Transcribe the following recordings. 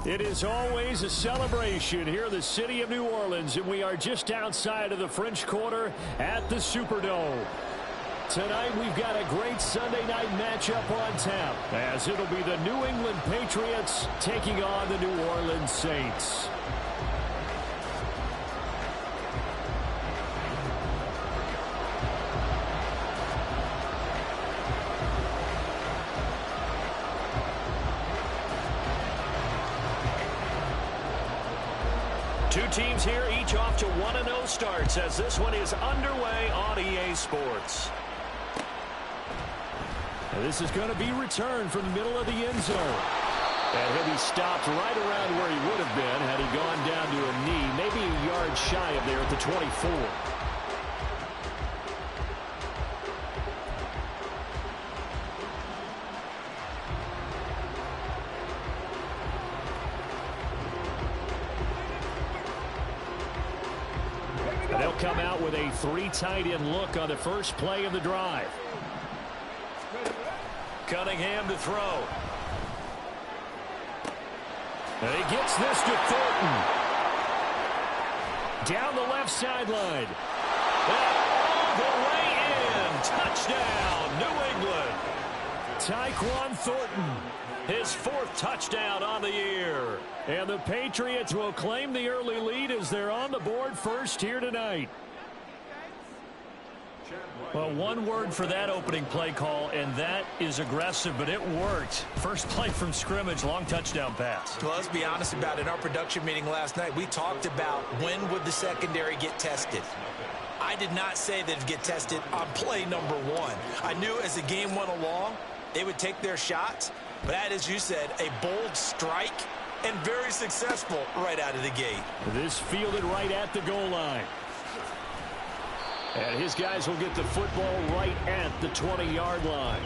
It is always a celebration here in the city of New Orleans, and we are just outside of the French Quarter at the Superdome. Tonight we've got a great Sunday night matchup on tap, as it'll be the New England Patriots taking on the New Orleans Saints. Two teams here, each off to 1-0 starts as this one is underway on EA Sports. And this is going to be returned from the middle of the end zone. And he'll be stopped right around where he would have been had he gone down to a knee, maybe a yard shy of there at the 24. They'll come out with a three tight end look on the first play of the drive. Cunningham to throw. And he gets this to Thornton. Down the left sideline. And all the way in. Touchdown, New England. Tyquan Thornton, his fourth touchdown on the year. And the Patriots will claim the early lead as they're on the board first here tonight. Well, one word for that opening play call, and that is aggressive, but it worked. First play from scrimmage, long touchdown pass. Well, let's be honest about it. In our production meeting last night, we talked about when would the secondary get tested. I did not say they'd get tested on play number one. I knew as the game went along, they would take their shots, but that, as you said, a bold strike and very successful right out of the gate. This fielded right at the goal line. And his guys will get the football right at the 20-yard line.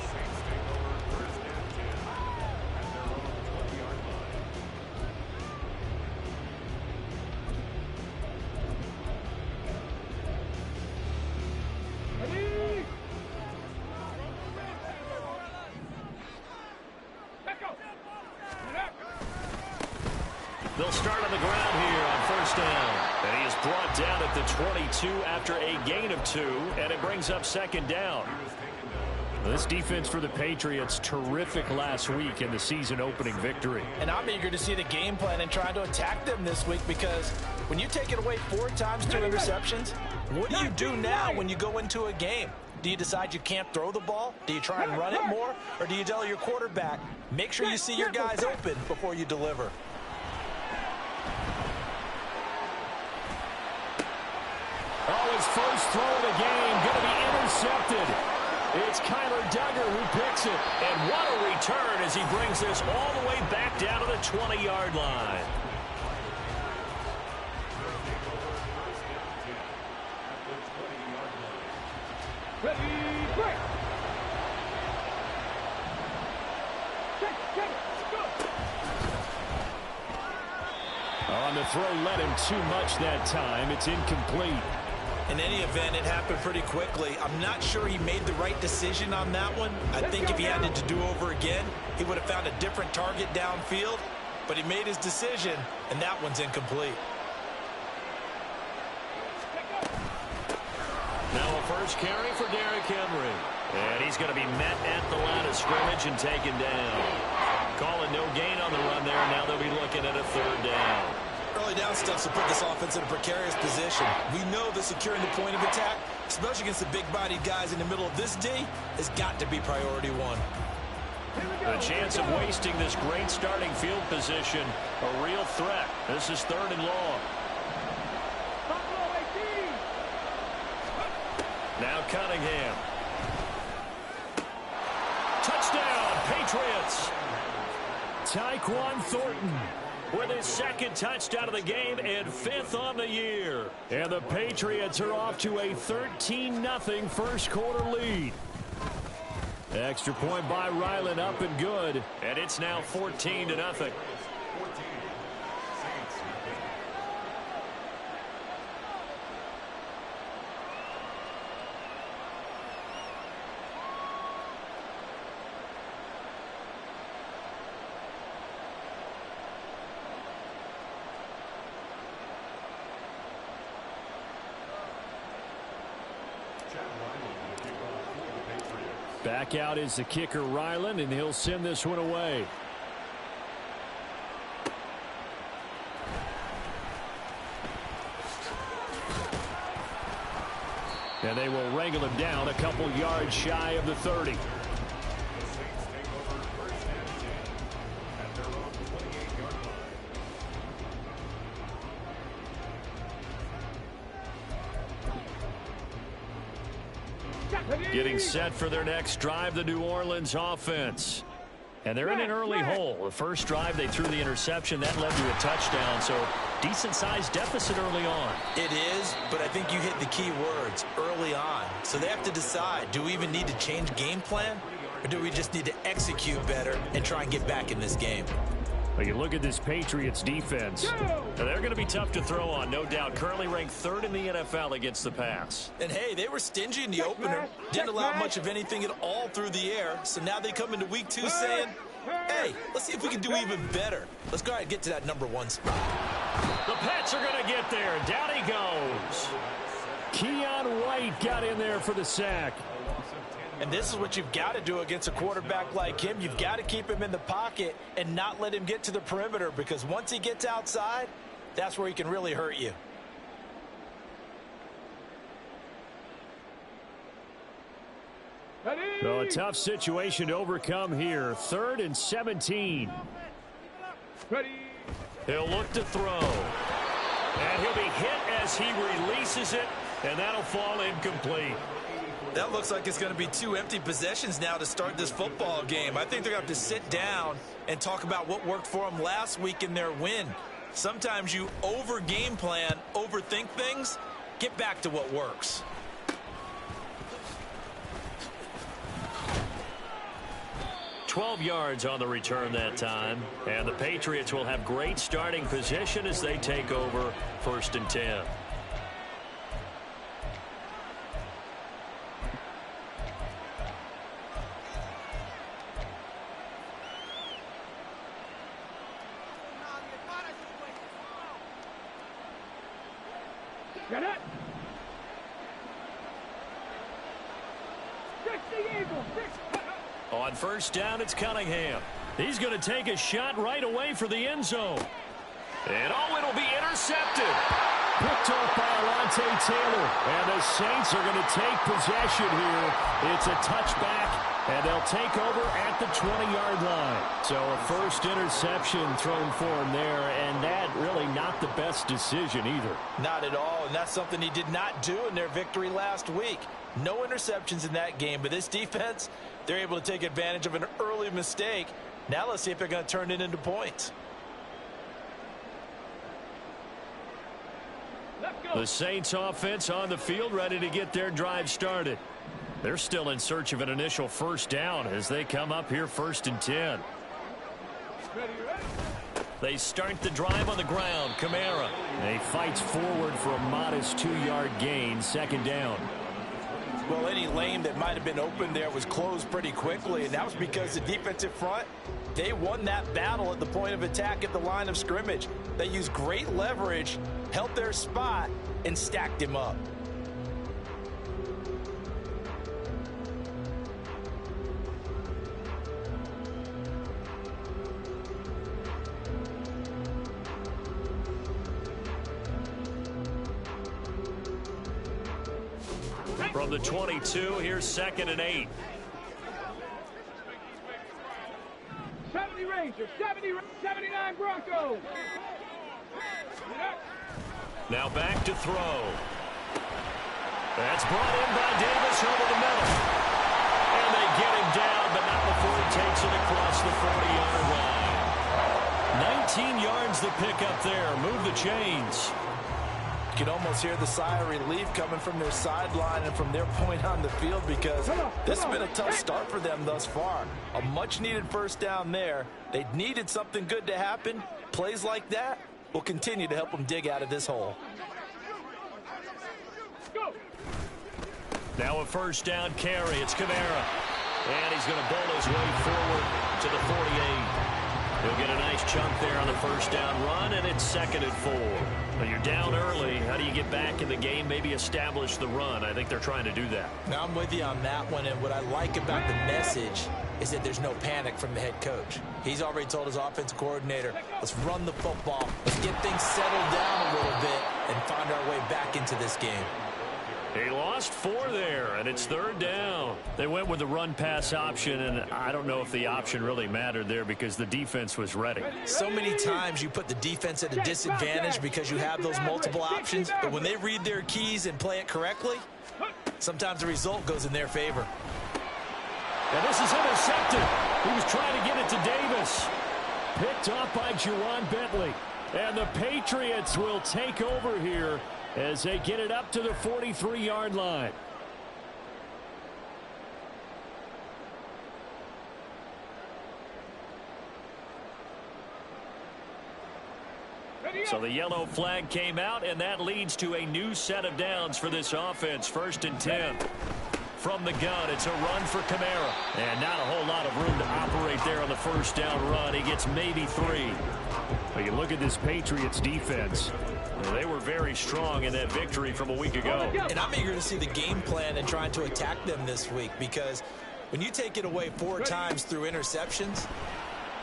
They'll start on the ground here on first down. And he is brought down at the 22 after a gain of 2, and it brings up second down. This defense for the Patriots, terrific last week in the season-opening victory. And I'm eager to see the game plan and trying to attack them this week, because when you take it away 4 times, 2 interceptions, what do you do now when you go into a game? Do you decide you can't throw the ball? Do you try and run it more? Or do you tell your quarterback, make sure you see your guys open before you deliver? Oh, his first throw of the game going to be intercepted. It's Kyler Duggar who picks it. And what a return as he brings this all the way back down to the 20-yard line. Ready, break. On the throw, led him too much that time. It's incomplete. In any event, it happened pretty quickly. I'm not sure he made the right decision on that one. I think if he had it to do over again, he would have found a different target downfield. But he made his decision, and that one's incomplete. Now a first carry for Derrick Henry. And he's going to be met at the line of scrimmage and taken down. Calling no gain on the run there. Now they'll be looking at a third down. Early down stuff to put this offense in a precarious position. We know that securing the point of attack, especially against the big-bodied guys in the middle of this D, has got to be priority one. The chance of wasting this great starting field position, a real threat. This is 3rd and long. Now Cunningham. Touchdown, Patriots. Tyquan Thornton with his second touchdown of the game and 5th on the year. And the Patriots are off to a 13-0 first quarter lead. Extra point by Ryland, up and good. And it's now 14-0. Back out is the kicker, Ryland, and he'll send this one away. And they will wrangle him down a couple yards shy of the 30. Getting set for their next drive, the New Orleans offense. And they're in an early hole. The first drive, they threw the interception. That led to a touchdown, so decent-sized deficit early on. It is, but I think you hit the key words, early on. So they have to decide, do we even need to change game plan, or do we just need to execute better and try and get back in this game? Well, you look at this Patriots defense. They're going to be tough to throw on, no doubt. Currently ranked 3rd in the NFL against the pass. And, hey, they were stingy in the opener. Didn't allow much of anything at all through the air. So now they come into week 2 saying, hey, let's see if we can do even better. Let's go ahead and get to that number 1 spot. The Pats are going to get there. Down he goes. Keon White got in there for the sack. And this is what you've got to do against a quarterback like him. You've got to keep him in the pocket and not let him get to the perimeter, because once he gets outside, that's where he can really hurt you. So a tough situation to overcome here. 3rd and 17. He'll look to throw. And he'll be hit as he releases it, and that'll fall incomplete. That looks like it's going to be 2 empty possessions now to start this football game. I think they're going to have to sit down and talk about what worked for them last week in their win. Sometimes you over-game plan, overthink things. Get back to what works. $12 yards on the return that time. And the Patriots will have great starting position as they take over 1st and 10. On 1st down, it's Cunningham. He's going to take a shot right away for the end zone. And it'll be intercepted. Picked off by Alontae Taylor. And the Saints are going to take possession here. It's a touchback, and they'll take over at the 20-yard line. So a first interception thrown for him there, and that really not the best decision either. Not at all, and that's something he did not do in their victory last week. No interceptions in that game, but this defense, they're able to take advantage of an early mistake. Now let's see if they're going to turn it into points. The Saints offense on the field, ready to get their drive started. They're still in search of an initial 1st down as they come up here 1st and 10. They start the drive on the ground. Kamara. He fights forward for a modest 2-yard gain, 2nd down. Well, any lane that might have been open there was closed pretty quickly, and that was because the defensive front, they won that battle at the point of attack at the line of scrimmage. They used great leverage, held their spot, and stacked him up. From the 22, here's 2nd and 8. 70 Rangers, 79 Broncos. Now back to throw. That's brought in by Davis over the middle. And they get him down, but not before he takes it across the 40-yard line. 19 yards the pickup there. Move the chains. You can almost hear the sigh of relief coming from their sideline and from their point on the field, because this has been a tough start for them thus far. A much-needed 1st down there. They needed something good to happen. Plays like that will continue to help them dig out of this hole. Now a 1st down carry. It's Kamara. And he's going to bowl his way forward to the 48. He'll get a nice chunk there on the first down run, and it's 2nd and 4. But you're down early. How do you get back in the game, maybe establish the run? I think they're trying to do that. Now, I'm with you on that one, and what I like about the message is that there's no panic from the head coach. He's already told his offensive coordinator, let's run the football, let's get things settled down a little bit and find our way back into this game. He lost 4 there, and it's 3rd down. They went with the run-pass option, and I don't know if the option really mattered there because the defense was ready. So many times you put the defense at a disadvantage because you have those multiple options, but when they read their keys and play it correctly, sometimes the result goes in their favor. And this is intercepted. He was trying to get it to Davis. Picked off by Juwan Bentley. And the Patriots will take over here as they get it up to the 43-yard line. So the yellow flag came out, and that leads to a new set of downs for this offense. 1st and 10. From the gun, it's a run for Kamara. And not a whole lot of room to operate there on the first down run. He gets maybe 3. But you look at this Patriots defense. They were very strong in that victory from a week ago. And I'm eager to see the game plan and trying to attack them this week, because when you take it away 4 times through interceptions,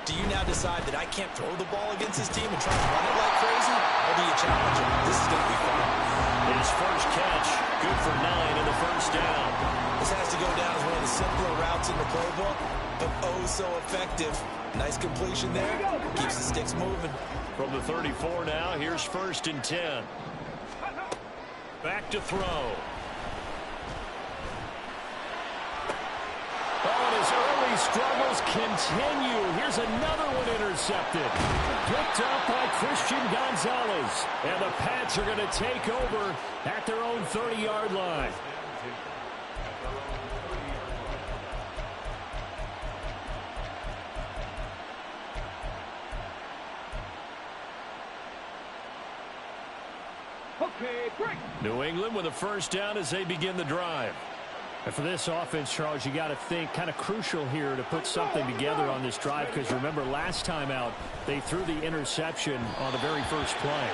do you now decide that I can't throw the ball against this team and try to run it like crazy? Or do you challenge them? This is going to be fun. His first catch, good for 9 in the first down. This has to go down as one of the simpler routes in the playbook, but oh so effective. Nice completion there. Keeps the sticks moving. From the 34 now, here's 1st and 10. Back to throw. Oh, and his early struggles continue. Here's another one intercepted. Picked up by Christian Gonzalez. And the Pats are going to take over at their own 30-yard line. New England with a first down as they begin the drive. And for this offense, Charles, you got to think kind of crucial here to put something together on this drive, because remember last time out they threw the interception on the very first play.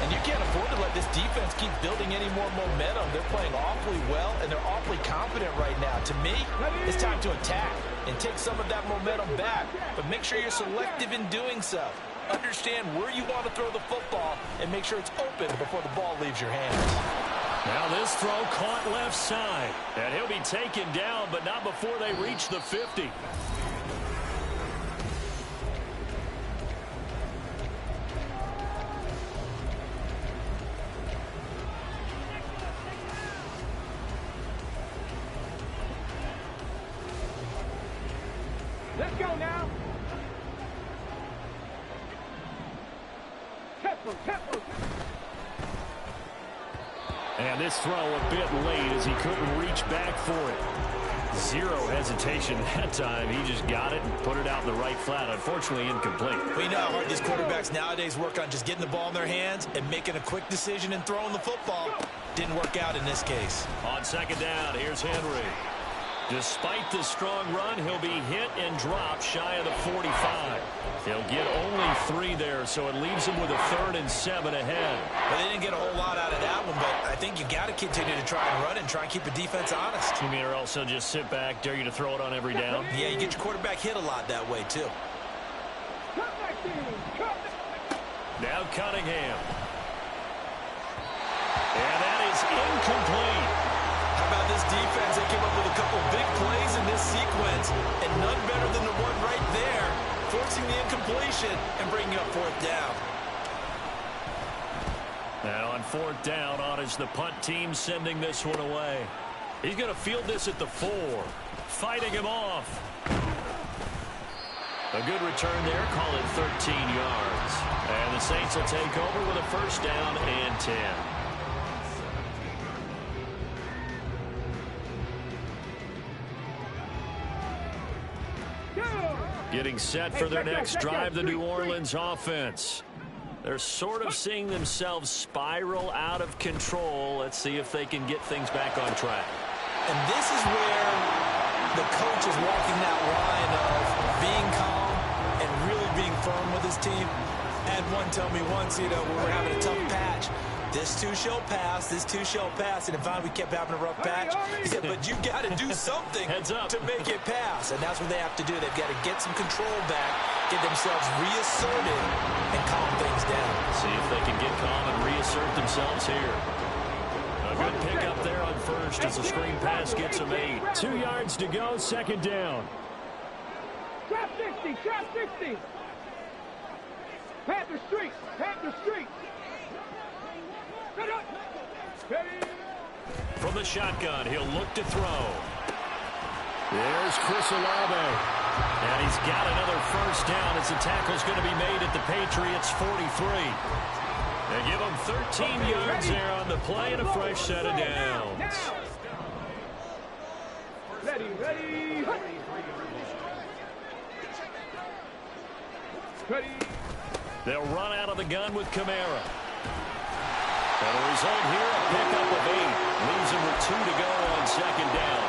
And you can't afford to let this defense keep building any more momentum. They're playing awfully well, and they're awfully confident right now. To me, it's time to attack and take some of that momentum back, but make sure you're selective in doing so. Understand where you want to throw the football and make sure it's open before the ball leaves your hands. Now this throw caught left side, and he'll be taken down, but not before they reach the 50. Let's go now. Tempo. And this throw a bit late as he couldn't reach back for it. Zero hesitation that time. He just got it and put it out in the right flat. Unfortunately, incomplete. We know how hard these quarterbacks nowadays work on just getting the ball in their hands and making a quick decision and throwing the football. Didn't work out in this case. On 2nd down, here's Henry. Despite the strong run, he'll be hit and dropped shy of the 45. He'll get only 3 there, so it leaves him with a 3rd and 7 ahead. Well, they didn't get a whole lot out of that one, but I think you got to continue to try and run and try and keep the defense honest. You mean, or also just sit back, dare you to throw it on every down? Yeah, you get your quarterback hit a lot that way, too. Now Cunningham. And that is incomplete. How about this defense? They came up with a couple big plays in this sequence, and none better than the one right there, forcing the incompletion and bringing up 4th down. Now on 4th down, on is the punt team sending this one away. He's going to field this at the 4. Fighting him off. A good return there, call it 13 yards. And the Saints will take over with a first down and 10. Getting set for their next drive, the New Orleans offense. They're sort of seeing themselves spiral out of control. Let's see if they can get things back on track. And this is where the coach is walking that line of being calm and really being firm with his team. Had one tell me once, you know, when we're having a tough patch, this too shall pass, this too shall pass. And if we kept having a rough patch, he said, but you got to do something to make it pass. And that's what they have to do. They've got to get some control back, get themselves reasserted, and calm things down. See if they can get calm and reassert themselves here. A good pickup there on first as the screen pass gets them 8. 2 yards to go, second down. Trap 60, trap 60. Panther Street, Panther Street. From the shotgun, he'll look to throw. There's Chris Olave. And he's got another first down as the tackle's going to be made at the Patriots' 43. They give him 13 yards there on the play and a fresh set of downs. Ready, ready. Ready. They'll run out of the gun with Kamara. And the result here, a pickup of 8. Leaves him with 2 to go on second down.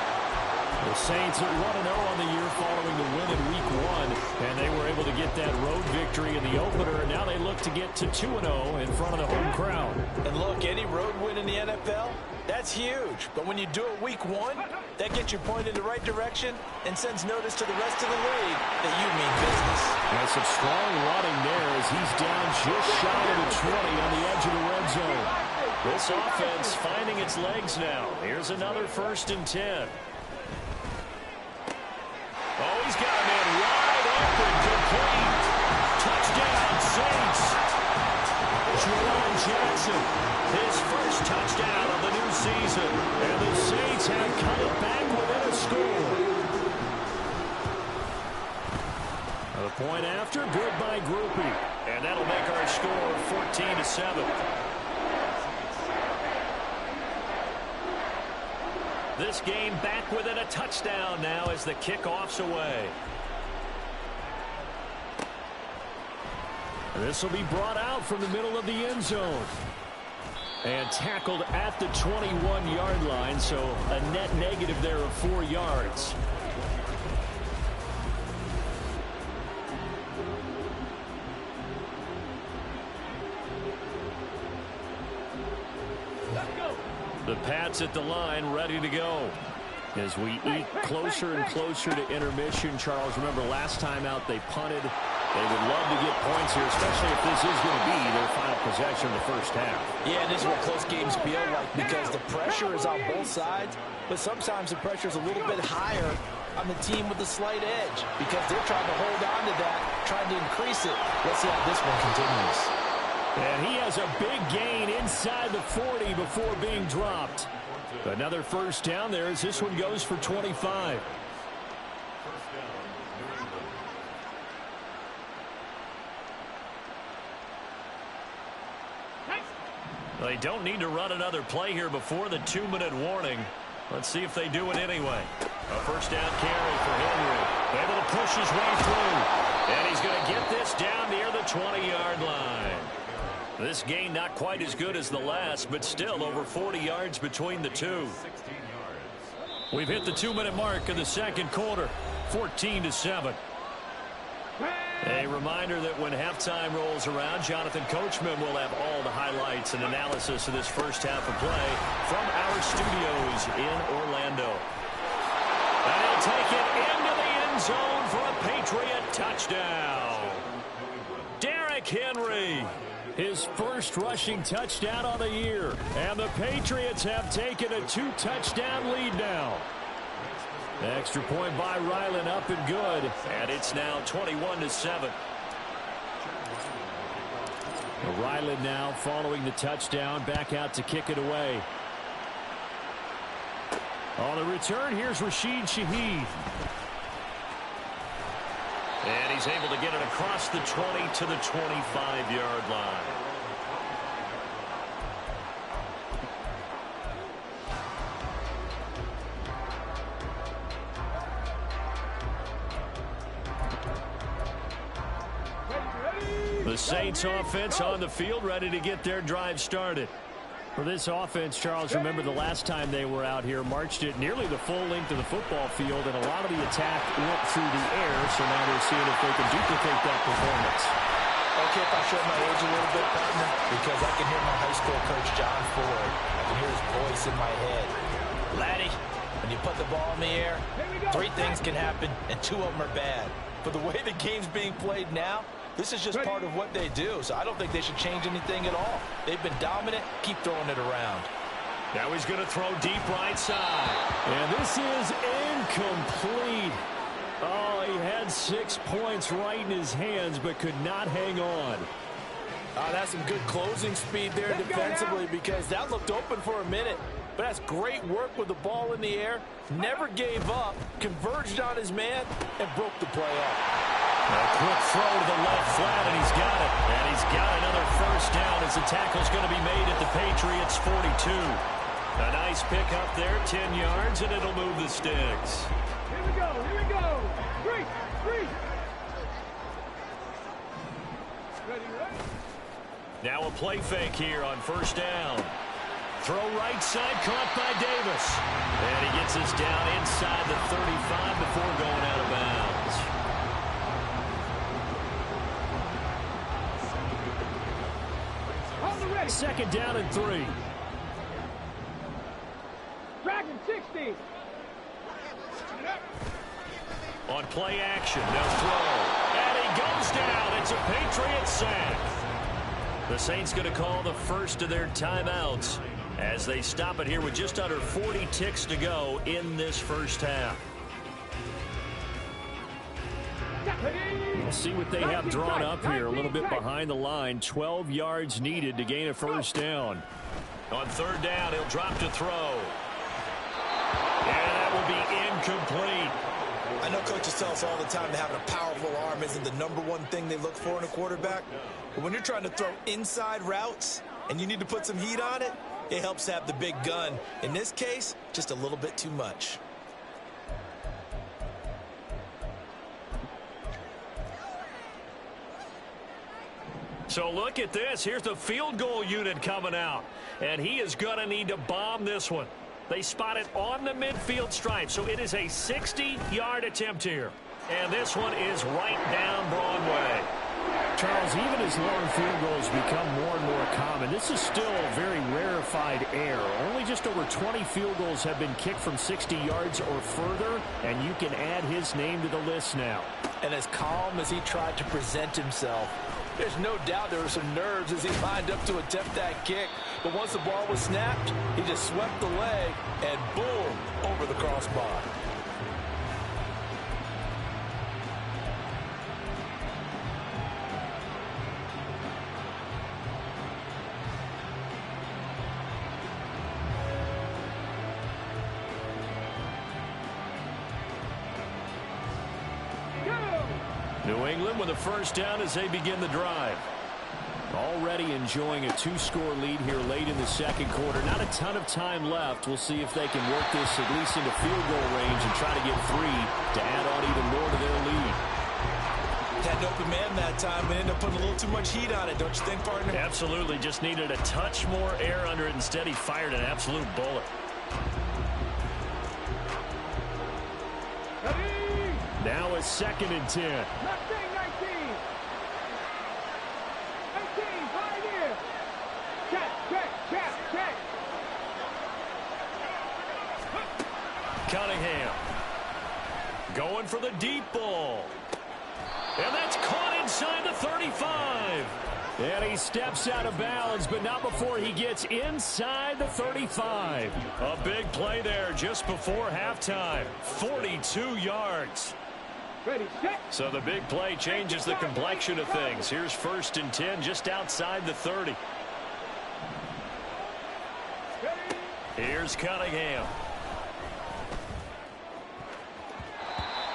The Saints are 1-0 on the year following the win in Week 1. And they were able to get that road victory in the opener. And now they look to get to 2-0 in front of the home crowd. And look, any road win in the NFL, that's huge. But when you do it Week 1, that gets you pointed in the right direction and sends notice to the rest of the league that you mean business. And some strong running there as he's down just shy of the 20 on the edge of the red zone. This offense finding its legs now. Here's another 1st and 10. Oh, he's got him in wide open, complete. Touchdown, Saints. Juwan Johnson, his first touchdown of the new season. And the Saints have cut it back within a score. The point after, good by Grupe. And that'll make our score 14-7. This game back within a touchdown now as the kickoff's away. This will be brought out from the middle of the end zone. And tackled at the 21-yard line, so a net negative there of 4 yards. The Pats at the line, ready to go. As we eat closer and closer to intermission, Charles, remember last time out they punted. They would love to get points here, especially if this is going to be their final possession of the first half. Yeah, and this is what close games feel like because the pressure is on both sides, but sometimes the pressure is a little bit higher on the team with the slight edge because they're trying to hold on to that, trying to increase it. Let's see how this one continues. And he has a big gain inside the 40 before being dropped. Another first down there as this one goes for 25. They don't need to run another play here before the 2-minute warning. Let's see if they do it anyway. A first down carry for Henry. Able to push his way through. And he's going to get this down near the 20-yard line. This gain not quite as good as the last, but still over 40 yards between the two. We've hit the 2-minute mark of the second quarter, 14-7. A reminder that when halftime rolls around, Jonathan Coachman will have all the highlights and analysis of this first half of play from our studios in Orlando. And he'll take it into the end zone for a Patriot touchdown. Derrick Henry. His first rushing touchdown on the year. And the Patriots have taken a 2-touchdown lead now. Extra point by Ryland up and good. And it's now 21-7. Ryland now following the touchdown. Back out to kick it away. On the return, here's Rashid Shaheed. And he's able to get it across the 20 to the 25-yard line. The Saints offense on the field, ready to get their drive started. For this offense, Charles, remember the last time they were out here, marched it nearly the full length of the football field, and a lot of the attack went through the air, so now they're seeing if they can duplicate that performance. Okay, if I show my age a little bit, partner, because I can hear my high school coach, John Ford. I can hear his voice in my head. Laddie, when you put the ball in the air, 3 things can happen, and 2 of them are bad. But the way the game's being played now, this is just part of what they do, so I don't think they should change anything at all. They've been dominant. Keep throwing it around. Now he's going to throw deep right side. And this is incomplete. Oh, he had 6 points right in his hands, but could not hang on. That's some good closing speed there defensively, because that looked open for a minute. But that's great work with the ball in the air. Never gave up, converged on his man, and broke the play up. A quick throw to the left flat, and he's got it. And he's got another first down as the tackle's going to be made at the Patriots' 42. A nice pick up there, 10 yards, and it'll move the sticks. Here we go, here we go. 3. Ready, ready. Now a play fake here on first down. Throw right side, caught by Davis. And he gets us down inside the 35 before going out of bounds. On the ready. Second down and 3. Dragon 60. On play action, they'll throw. And he goes down. It's a Patriot sack. The Saints going to call the first of their timeouts as they stop it here with just under 40 ticks to go in this first half. We'll see what they have drawn up here. A little bit behind the line. 12 yards needed to gain a first down. On third down, he'll drop to throw. And that will be incomplete. I know coaches tell us all the time that having a powerful arm isn't the #1 thing they look for in a quarterback. But when you're trying to throw inside routes and you need to put some heat on it, it helps have the big gun. In this case, just a little bit too much. So look at this. Here's the field goal unit coming out. And he is going to need to bomb this one. They spot it on the midfield stripe, so it is a 60-yard attempt here. And this one is right down Broadway. Charles, even as long field goals become more and more common, this is still a very rarefied air. Only just over 20 field goals have been kicked from 60 yards or further, and you can add his name to the list now. And as calm as he tried to present himself, there's no doubt there were some nerves as he lined up to attempt that kick. But once the ball was snapped, he just swept the leg and boom, over the crossbar. New England with a first down as they begin the drive. Already enjoying a 2-score lead here late in the second quarter. Not a ton of time left. We'll see if they can work this at least into field goal range and try to get 3 to add on even more to their lead. Had an open man that time, but ended up putting a little too much heat on it, don't you think, partner? Absolutely. Just needed a touch more air under it. Instead, he fired an absolute bullet. Now a 2nd and 10. 19. 19, right here. Check. Cunningham going for the deep ball. And that's caught inside the 35. And he steps out of bounds, but not before he gets inside the 35. A big play there just before halftime. 42 yards. Ready, set. So the big play changes the complexion of things. Here's 1st and 10 just outside the 30. Ready. Here's Cunningham.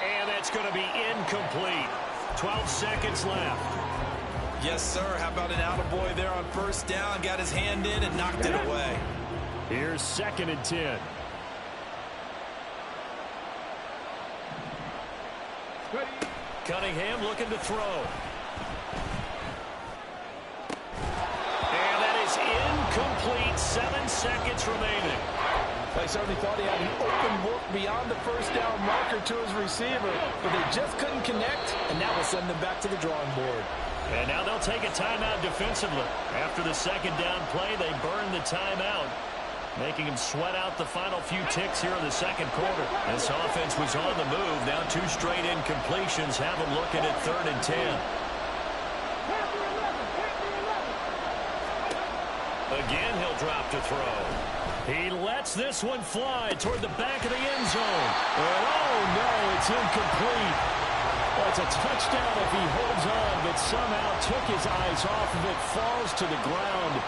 And that's going to be incomplete. 12 seconds left. Yes, sir. How about an attaboy there on first down? Got his hand in and knocked it away. Here's 2nd and 10. Ready. Cunningham looking to throw. And that is Complete, 7 seconds remaining. They certainly thought he had an open look beyond the first down marker to his receiver, but they just couldn't connect, and that will send them back to the drawing board. And now they'll take a timeout defensively. After the second down play, they burn the timeout, making him sweat out the final few ticks here in the second quarter. This offense was on the move. Now 2 straight incompletions have them looking at 3rd and 10. Again, he'll drop to throw. He lets this one fly toward the back of the end zone. And oh no, it's incomplete. Well, it's a touchdown if he holds on, but somehow took his eyes off of it, falls to the ground,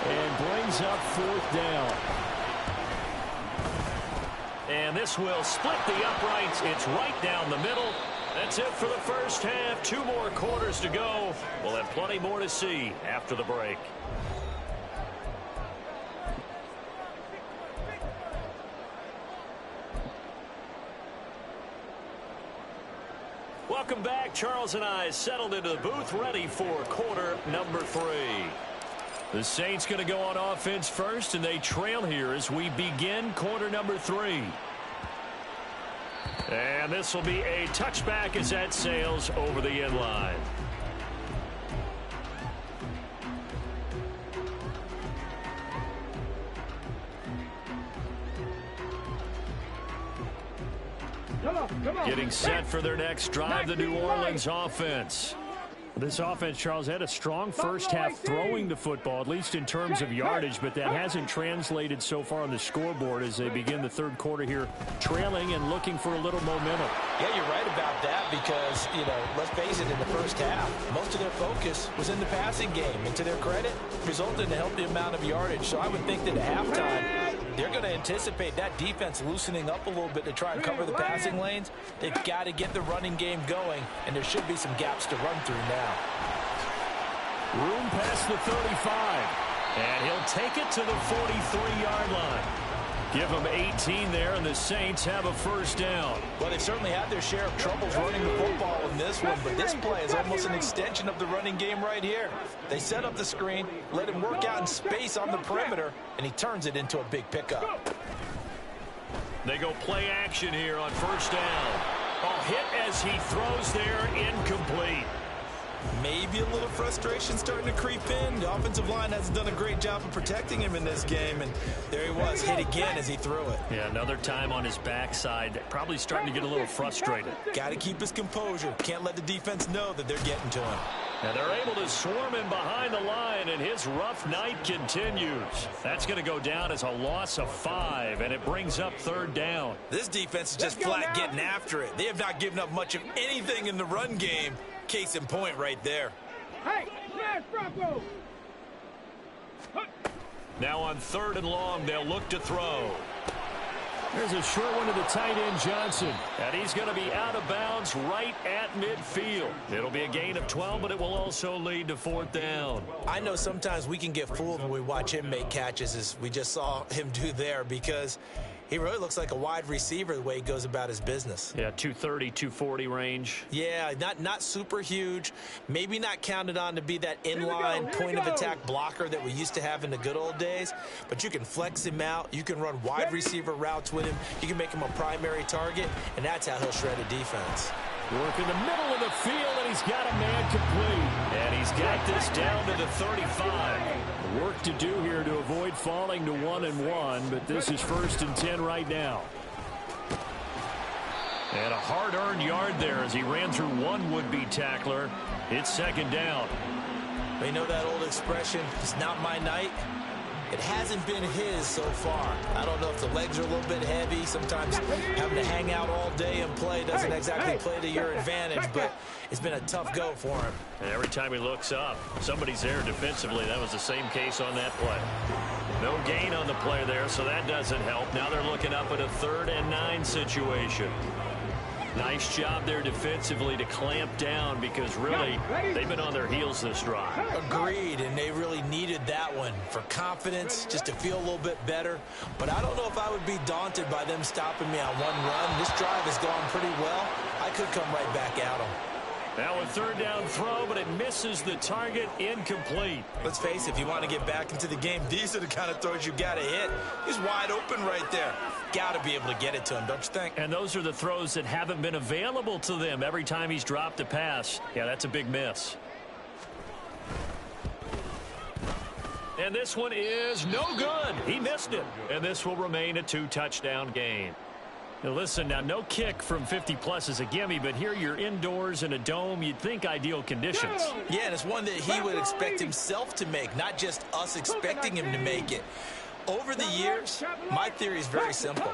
and brings up 4th down. And this will split the uprights. It's right down the middle. That's it for the first half. 2 more quarters to go. We'll have plenty more to see after the break. Welcome back. Charles and I settled into the booth, ready for quarter number 3. The Saints going to go on offense first, and they trail here as we begin quarter number 3. And this will be a touchback as that sails over the end line. Come on. Getting set for their next drive, the New Orleans offense. This offense, Charles, had a strong first half throwing the football, at least in terms of yardage, but that hasn't translated so far on the scoreboard as they begin the third quarter here, trailing and looking for a little momentum. Yeah, you're right about that because, let's face it, in the first half, most of their focus was in the passing game. And to their credit, resulted in a healthy amount of yardage. So I would think that at halftime, they're going to anticipate that defense loosening up a little bit to try and cover the passing lanes. They've got to get the running game going, and there should be some gaps to run through now. Room past the 35, and he'll take it to the 43-yard line. Give them 18 there, and the Saints have a first down. Well, they've certainly had their share of troubles running the football in this one, but this play is almost an extension of the running game right here. They set up the screen, let him work out in space on the perimeter, and he turns it into a big pickup. They go play action here on first down. A hit as he throws there, incomplete. Maybe a little frustration starting to creep in. The offensive line hasn't done a great job of protecting him in this game, and there he was, hit again as he threw it. Yeah, another time on his backside, probably starting to get a little frustrated. Got to keep his composure. Can't let the defense know that they're getting to him. And they're able to swarm him behind the line, and his rough night continues. That's going to go down as a loss of 5, and it brings up 3rd down. This defense is just flat getting after it. They have not given up much of anything in the run game. Case in point right there. Hey, smash Bronco! Now on 3rd and long, they'll look to throw. There's a short one to the tight end, Johnson. And he's going to be out of bounds right at midfield. It'll be a gain of 12, but it will also lead to 4th down. I know sometimes we can get fooled when we watch him make catches, as we just saw him do there, because he really looks like a wide receiver the way he goes about his business. Yeah, 230, 240 range. Yeah, not super huge. Maybe not counted on to be that inline point-of-attack blocker that we used to have in the good old days. But you can flex him out. You can run wide receiver routes with him. You can make him a primary target, and that's how he'll shred a defense. Work in the middle of the field, and he's got a man complete. And he's got this down to the 35. Work to do here to avoid falling to 1-1, but this is 1st and 10 right now. And a hard-earned yard there as he ran through one would-be tackler. It's 2nd down. You know that old expression, it's not my night? It hasn't been his so far. I don't know if the legs are a little bit heavy. Sometimes having to hang out all day and play doesn't exactly play to your advantage, but it's been a tough go for him. And every time he looks up, somebody's there defensively. That was the same case on that play. No gain on the play there, so that doesn't help. Now they're looking up at a 3rd and 9 situation. Nice job there defensively to clamp down because really they've been on their heels this drive. Agreed, and they really needed that one for confidence, just to feel a little bit better. But I don't know if I would be daunted by them stopping me on one run. This drive has gone pretty well. I could come right back at them. Now a third down throw, but it misses the target, incomplete. Let's face it, if you want to get back into the game, these are the kind of throws you got to hit. He's wide open right there. Got to be able to get it to him, don't you think? And those are the throws that haven't been available to them every time he's dropped a pass. Yeah, that's a big miss. And this one is no good. He missed it. And this will remain a 2-touchdown game. Now listen, now no kick from 50-plus is a gimme, but here you're indoors in a dome. You'd think ideal conditions. Yeah, and it's one that he would expect himself to make, not just us expecting him to make it. Over the years, my theory is very simple.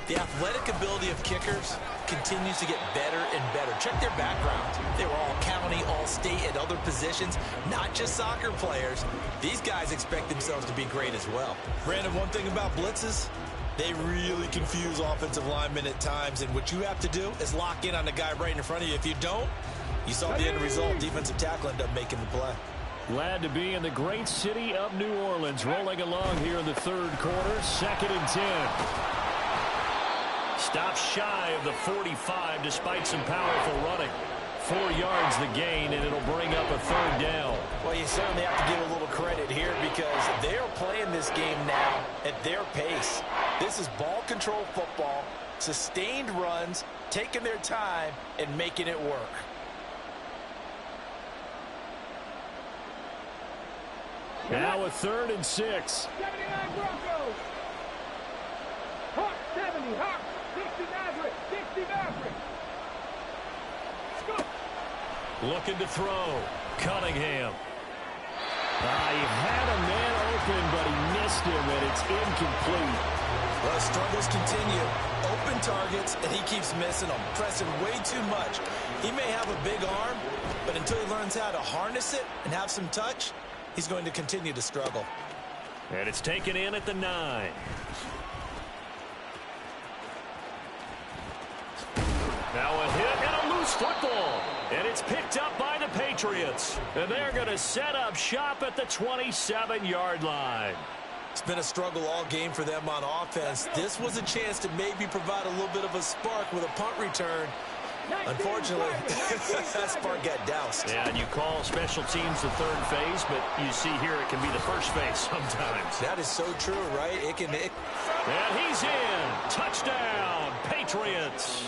The athletic ability of kickers continues to get better and better. Check their backgrounds. They were all county, all state, at other positions, not just soccer players. These guys expect themselves to be great as well. Brandon, one thing about blitzes, they really confuse offensive linemen at times, and what you have to do is lock in on the guy right in front of you. If you don't, you saw the end result. Defensive tackle ended up making the play. Glad to be in the great city of New Orleans, rolling along here in the third quarter. 2nd and 10. Stops shy of the 45 despite some powerful running. 4 yards the gain, and it'll bring up a third down. Well, you certainly have to give a little credit here because they're playing this game now at their pace. This is ball control football, sustained runs, taking their time, and making it work. Now a 3rd and 6. 79 Broncos. Hawk 70, Hawk 60 Maverick, 60 Maverick. Looking to throw. Cunningham. He had a man open, but he missed him, and it's incomplete. Well, struggles continue. Open targets, and he keeps missing them, pressing way too much. He may have a big arm, but until he learns how to harness it and have some touch, he's going to continue to struggle. And it's taken in at the 9. Now a hit and a loose football. And it's picked up by the Patriots. And they're going to set up shop at the 27-yard line. It's been a struggle all game for them on offense. This was a chance to maybe provide a little bit of a spark with a punt return. Unfortunately, that spark got doused. Yeah, and you call special teams the third phase, but you see here it can be the first phase sometimes. That is so true, right? And he's in. Touchdown, Patriots.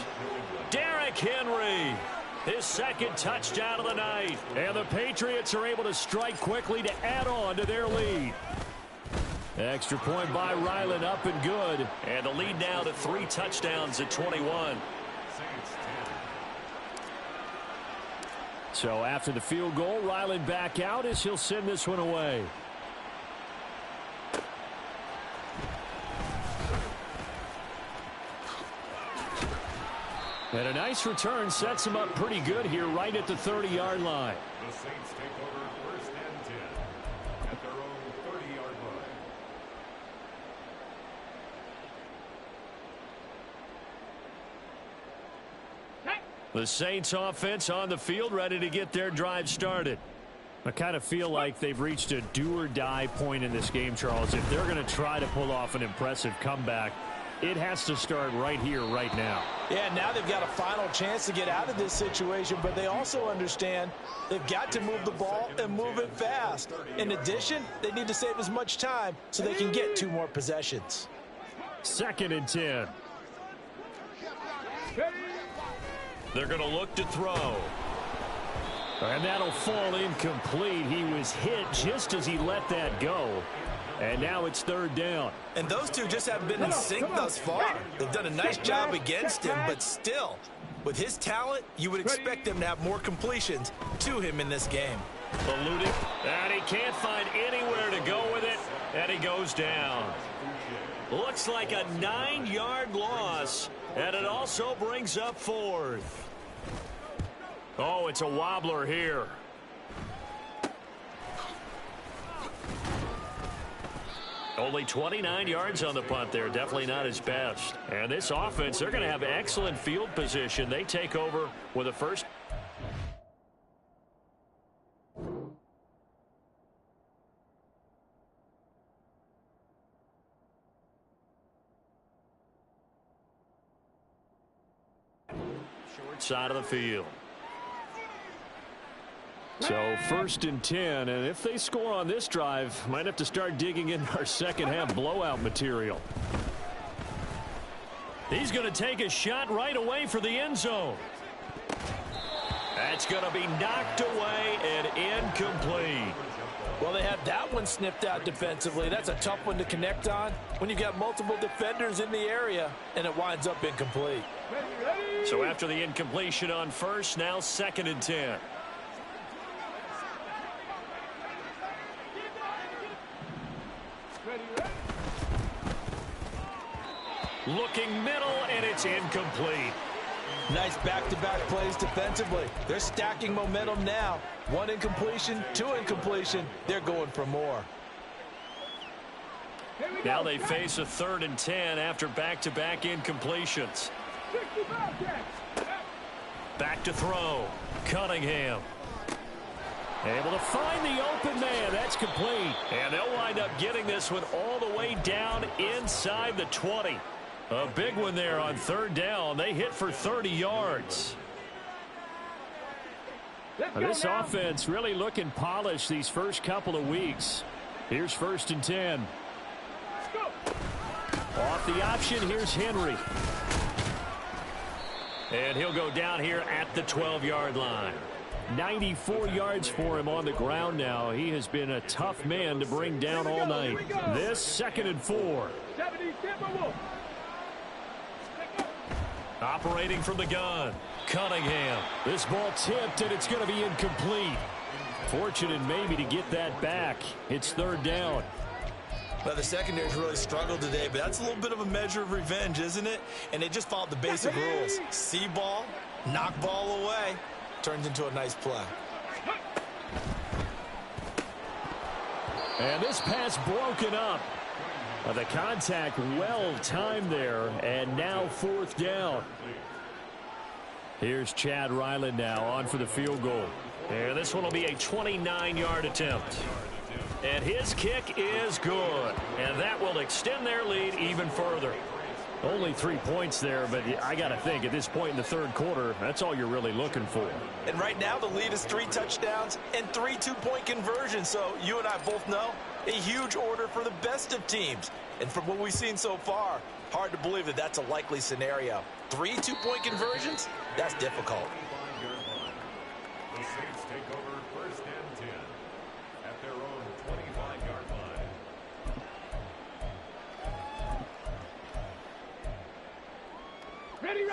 Derrick Henry. His 2nd touchdown of the night. And the Patriots are able to strike quickly to add on to their lead. Extra point by Ryland, up and good. And the lead now to 3 touchdowns at 21. So after the field goal, Ryland back out as he'll send this one away. And a nice return sets him up pretty good here right at the 30-yard line. The Saints take over 1st and 10 at their own 30-yard line. The Saints offense on the field, ready to get their drive started. I kind of feel like they've reached a do-or-die point in this game, Charles. If they're going to try to pull off an impressive comeback, it has to start right here, right now. Yeah, now they've got a final chance to get out of this situation, but they also understand they've got to move the ball and move it fast. In addition, they need to save as much time so they can get 2 more possessions. 2nd and 10. They're going to look to throw. And that'll fall incomplete. He was hit just as he let that go. And now it's 3rd down. And those two just haven't been in sync thus far. They've done a nice job against him, but still, with his talent, you would expect them to have more completions to him in this game. Eluding, and he can't find anywhere to go with it, and he goes down. Looks like a 9-yard loss, and it also brings up 4th. Oh, it's a wobbler here. Only 29 yards on the punt there. Definitely not his best. And this offense, they're going to have excellent field position. They take over with a first. Short side of the field. So 1st and 10, and if they score on this drive, might have to start digging in our second half blowout material. He's going to take a shot right away for the end zone. That's going to be knocked away and incomplete. Well, they had that one sniffed out defensively. That's a tough one to connect on when you've got multiple defenders in the area, and it winds up incomplete. So after the incompletion on first, now 2nd and 10. Looking middle, and it's incomplete. Nice back-to-back plays defensively. They're stacking momentum now. 1 incompletion, 2 incompletion. They're going for more. Now they face a 3rd and 10 after back-to-back incompletions. Back to throw. Cunningham. Able to find the open man. That's complete. And they'll wind up getting this one all the way down inside the 20. A big one there on 3rd down. They hit for 30 yards. This offense really looking polished these first couple of weeks. Here's 1st and 10. Off the option, here's Henry. And he'll go down here at the 12-yard line. 94 yards for him on the ground now. He has been a tough man to bring down all night. This 2nd and 4. Operating from the gun. Cunningham. This ball tipped, and it's going to be incomplete. Fortunate maybe to get that back. It's 3rd down. Well, the secondary's really struggled today, but that's a little bit of a measure of revenge, isn't it? And they just followed the basic rules. See ball, knock ball away. Turns into a nice play. And this pass broken up. The contact well timed there, and now 4th down. Here's Chad Ryland now on for the field goal. And this one will be a 29-yard attempt. And his kick is good. And that will extend their lead even further. Only 3 points there, but I got to think at this point in the 3rd quarter, that's all you're really looking for. And right now the lead is 3 touchdowns and 3 two-point conversions. So you and I both know a huge order for the best of teams. And from what we've seen so far, hard to believe that that's a likely scenario. 3 two-point conversions? That's difficult. The Saints take over 1st and 10 at their own 25-yard line.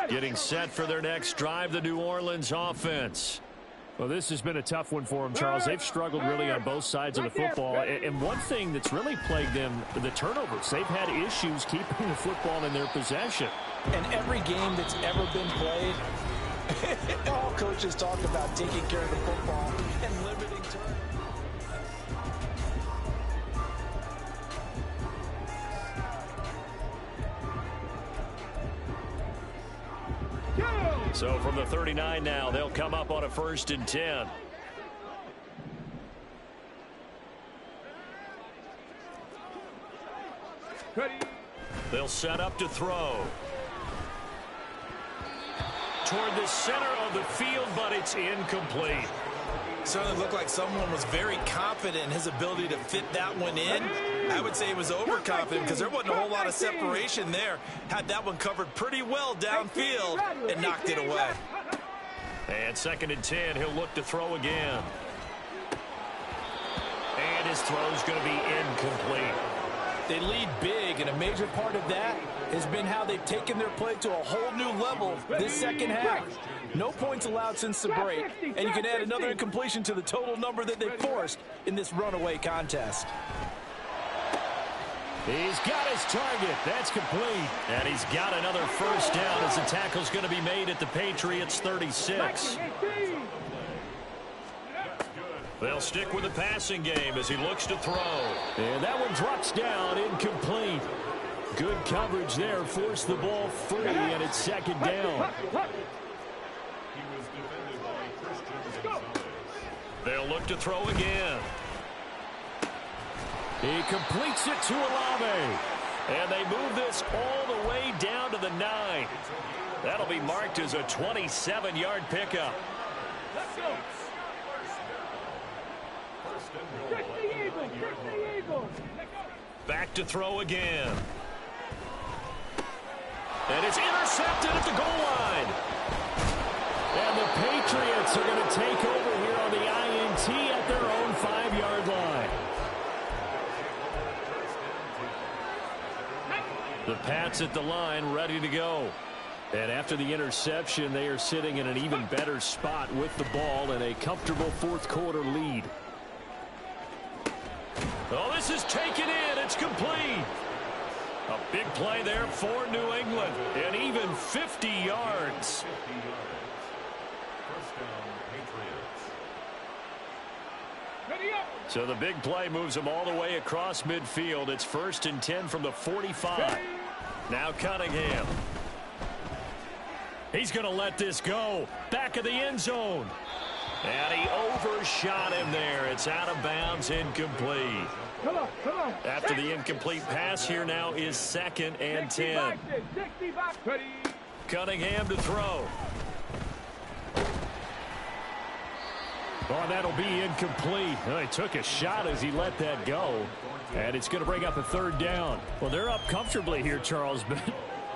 Getting set for their next drive, the New Orleans offense. Well, this has been a tough one for them, Charles. They've struggled really on both sides of the football. And one thing that's really plagued them, the turnovers. They've had issues keeping the football in their possession. And every game that's ever been played, all coaches talk about taking care of the football and limiting turnovers. So from the 39 now, they'll come up on a 1st and 10. They'll set up to throw. Toward the center of the field, but it's incomplete. Certainly looked like someone was very confident in his ability to fit that one in. I would say he was overconfident because there wasn't a whole lot of separation there. Had that one covered pretty well downfield and knocked it away. And 2nd and 10, he'll look to throw again. And his throw's going to be incomplete. They lead big, and a major part of that has been how they've taken their play to a whole new level this second half. No points allowed since the break, and you can add another incompletion to the total number that they forced in this runaway contest. He's got his target. That's complete. And he's got another 1st down as the tackle's going to be made at the Patriots 36. They'll stick with the passing game as he looks to throw. And that one drops down, incomplete. Good coverage there, forced the ball free, and it's 2nd down. They'll look to throw again. He completes it to Olave. And they move this all the way down to the 9. That'll be marked as a 27-yard pickup. first and goal. 60 Eagles, 60 Eagles. Back to throw again. And it's intercepted at the goal line. And the Patriots are going to take over here on the INT at their own 5-yard line. The Pats at the line, ready to go. And after the interception, they are sitting in an even better spot with the ball and a comfortable fourth-quarter lead. Oh, this is taken in. It's complete. A big play there for New England. And even 50 yards. First down, Patriots. Ready up. So the big play moves them all the way across midfield. It's 1st and 10 from the 45. Now Cunningham. He's going to let this go. Back of the end zone. And he overshot him there. It's out of bounds, incomplete. Come on, come on. After the incomplete pass, here now is 2nd and 60 10. boxes, 60 boxes. Ready. Cunningham to throw. Oh, that'll be incomplete. Well, he took a shot as he let that go. And it's going to bring up a 3rd down. Well, they're up comfortably here, Charles, but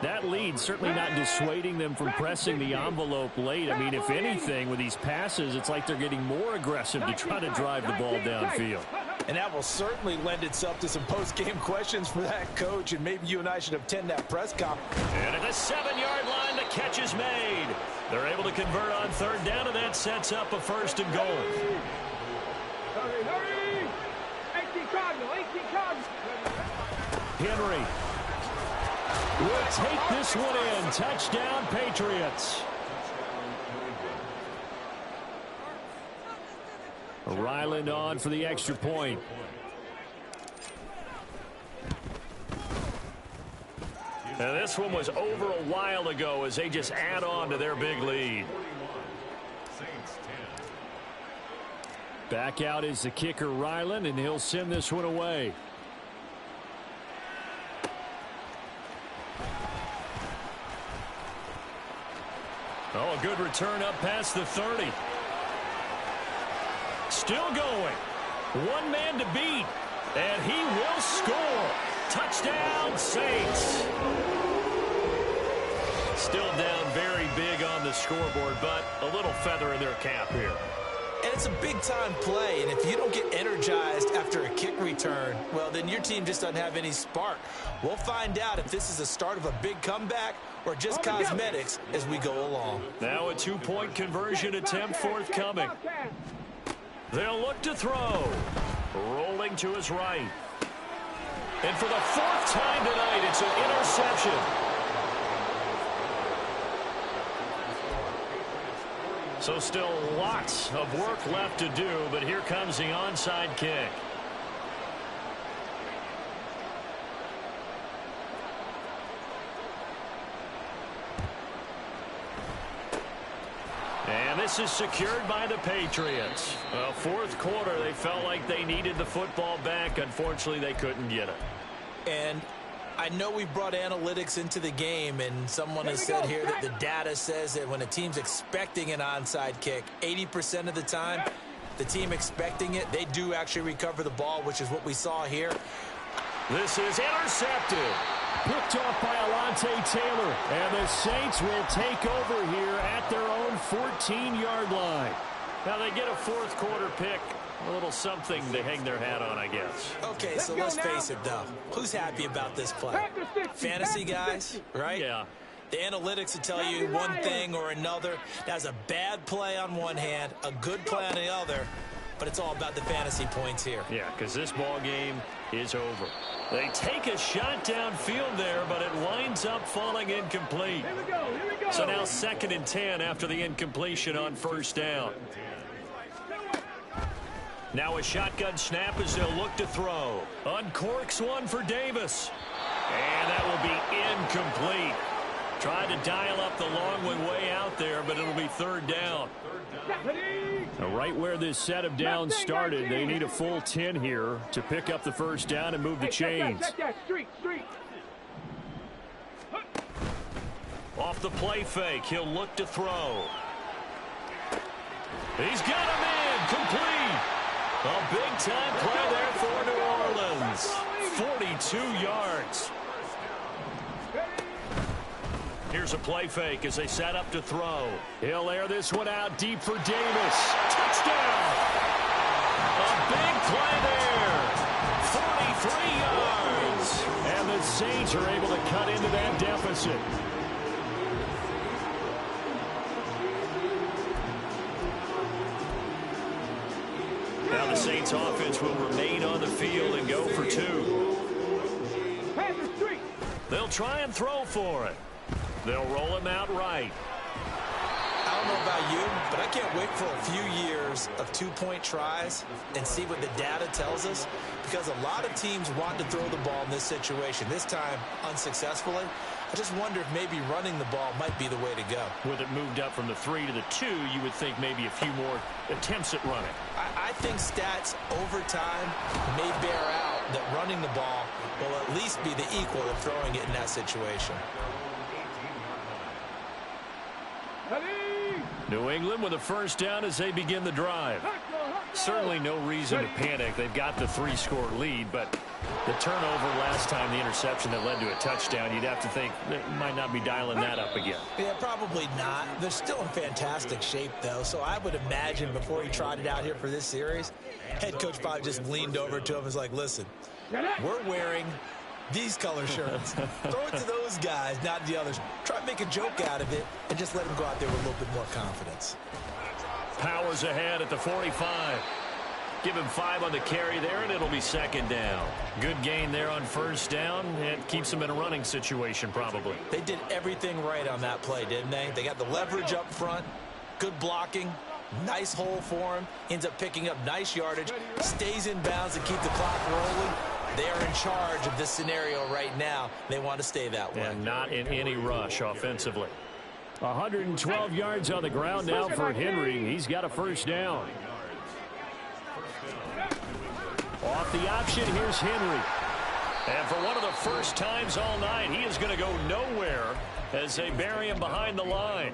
that lead certainly not dissuading them from pressing the envelope late. I mean, if anything, with these passes, it's like they're getting more aggressive to try to drive the ball downfield. And that will certainly lend itself to some post-game questions for that coach, and maybe you and I should attend that press conference. And at the 7-yard line, the catch is made. They're able to convert on 3rd down, and that sets up a 1st and goal. Hurry, hurry. 18 Cardinal, 18 Cardinal. Henry will take this one in. Touchdown, Patriots. Ryland on for the extra point. Now this one was over a while ago as they just add on to their big lead. Saints 10. Back out is the kicker, Ryland, and he'll send this one away. Oh, a good return up past the 30. Still going. One man to beat. And he will score. Touchdown, Saints. Still down very big on the scoreboard, but a little feather in their cap here. And it's a big-time play, and if you don't get energized after a kick return, well, then your team just doesn't have any spark. We'll find out if this is the start of a big comeback or just cosmetics as we go along. Now a 2-point conversion attempt forthcoming. They'll look to throw. Rolling to his right. And for the 4th time tonight, it's an interception. So still lots of work left to do, but here comes the onside kick. And this is secured by the Patriots. Well, 4th quarter, they felt like they needed the football back. Unfortunately, they couldn't get it. And I know we brought analytics into the game, and someone has said here that the data says that when a team's expecting an onside kick, 80% of the time, the team expecting it, they do actually recover the ball, which is what we saw here. This is intercepted. Picked off by Alontae Taylor. And the Saints will take over here at their own 14-yard line. Now they get a 4th quarter pick. A little something to hang their hat on, I guess. Okay, so let's face it, though. Who's happy about this play? Fantasy guys, right? Yeah. The analytics will tell you one thing or another. That's a bad play on one hand, a good play on the other, but it's all about the fantasy points here. Yeah, because this ball game is over. They take a shot downfield there, but it winds up falling incomplete. Here we go, here we go. So now 2nd and 10 after the incompletion on 1st down. Now a shotgun snap as they'll look to throw. Uncorks one for Davis. And that will be incomplete. Tried to dial up the long one way out there, but it'll be 3rd down. Now right where this set of downs started, they need a full 10 here to pick up the 1st down and move the chains. Street. Off the play fake, he'll look to throw. He's got him in, complete. A big-time play there for New Orleans. 42 yards. Here's a play fake as they set up to throw. He'll air this one out deep for Davis. Touchdown! A big play there. 43 yards. And the Saints are able to cut into that deficit. Now the Saints offense will remain on the field and go for two. They'll try and throw for it. They'll roll him out right. I don't know about you, but I can't wait for a few years of two-point tries and see what the data tells us, because a lot of teams want to throw the ball in this situation, this time unsuccessfully. I just wonder if maybe running the ball might be the way to go. With it moved up from the 3 to the 2, you would think maybe a few more attempts at running. I think stats over time may bear out that running the ball will at least be the equal of throwing it in that situation. New England with a first down as they begin the drive. Certainly no reason to panic. They've got the 3-score lead, but the turnover last time, the interception that led to a touchdown, you'd have to think they might not be dialing that up again. Yeah, probably not. They're still in fantastic shape, though, so I would imagine before he trotted out here for this series, head coach probably just leaned over to him and was like, listen, we're wearing these color shirts. Throw it to those guys, not the others. Try to make a joke out of it and just let them go out there with a little bit more confidence. Powers ahead at the 45. Give him 5 on the carry there, and it'll be second down. Good gain there on first down. It keeps them in a running situation probably. They did everything right on that play, didn't they? They got the leverage up front, good blocking, nice hole for him, ends up picking up nice yardage, stays in bounds to keep the clock rolling. They are in charge of this scenario right now. They want to stay that way. And not in any rush offensively. 112 yards on the ground now for Henry. He's got a first down. Off the option, here's Henry. And for one of the first times all night, he is going to go nowhere as they bury him behind the line.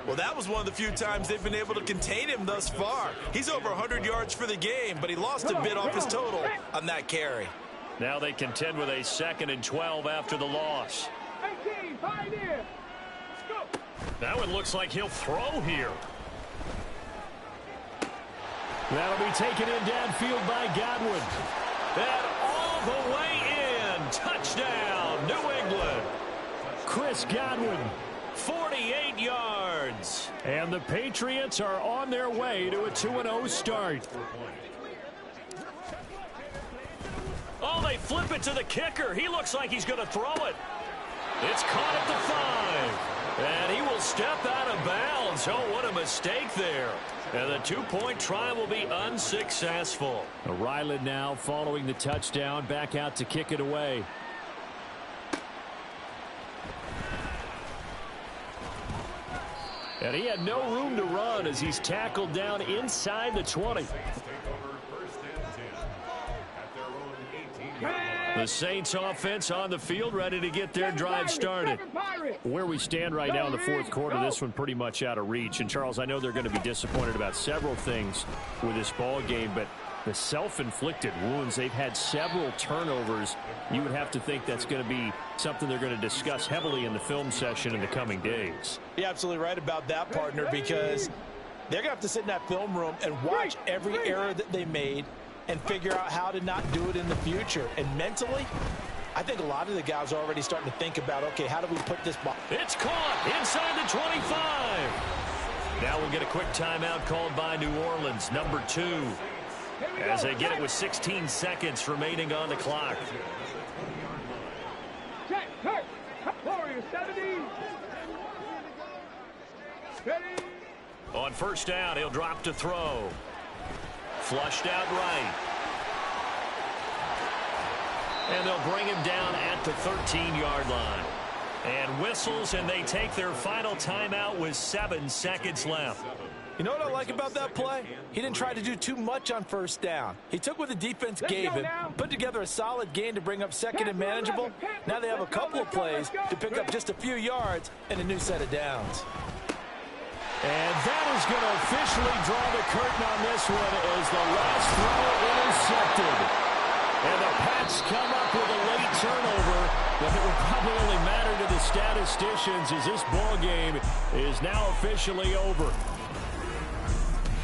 Well, that was one of the few times they've been able to contain him thus far. He's over 100 yards for the game, but he lost a bit off his total on that carry. Now they contend with a 2nd and 12 after the loss. 18, pioneer. Go. Now it looks like he'll throw here. That'll be taken in downfield by Godwin. And all the way in. Touchdown, New England. Chris Godwin, 48 yards. And the Patriots are on their way to a 2-0 start. Oh, they flip it to the kicker. He looks like he's going to throw it. It's caught at the 5. And he will step out of bounds. Oh, what a mistake there. And the 2-point try will be unsuccessful. Ryland now following the touchdown, back out to kick it away. And he had no room to run as he's tackled down inside the 20. The Saints offense on the field, ready to get their drive started. Where we stand right now in the fourth quarter, this one pretty much out of reach. And, Charles, I know they're going to be disappointed about several things with this ball game, but the self-inflicted wounds, they've had several turnovers. You would have to think that's going to be something they're going to discuss heavily in the film session in the coming days. You're absolutely right about that, partner, because they're going to have to sit in that film room and watch every error that they made and figure out how to not do it in the future. And mentally, I think a lot of the guys are already starting to think about, okay, how do we put this ball? It's caught inside the 25. Now we'll get a quick timeout called by New Orleans, number 2, as they get it with 16 seconds remaining on the clock. Check, hurt. Warrior 70. Ready. On first down, he'll drop to throw. Flushed out right. And they'll bring him down at the 13-yard line. And whistles, and they take their final timeout with 7 seconds left. You know what I like about that play? He didn't try to do too much on first down. He took what the defense gave him, put together a solid gain to bring up second and manageable. Now they have a couple of plays to pick up just a few yards and a new set of downs. And that is going to officially draw the curtain on this one as the last throw intercepted. And the Pats come up with a late turnover, but it will probably only matter to the statisticians as this ball game is now officially over.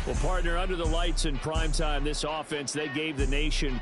Well, partner, under the lights in primetime, this offense, they gave the nation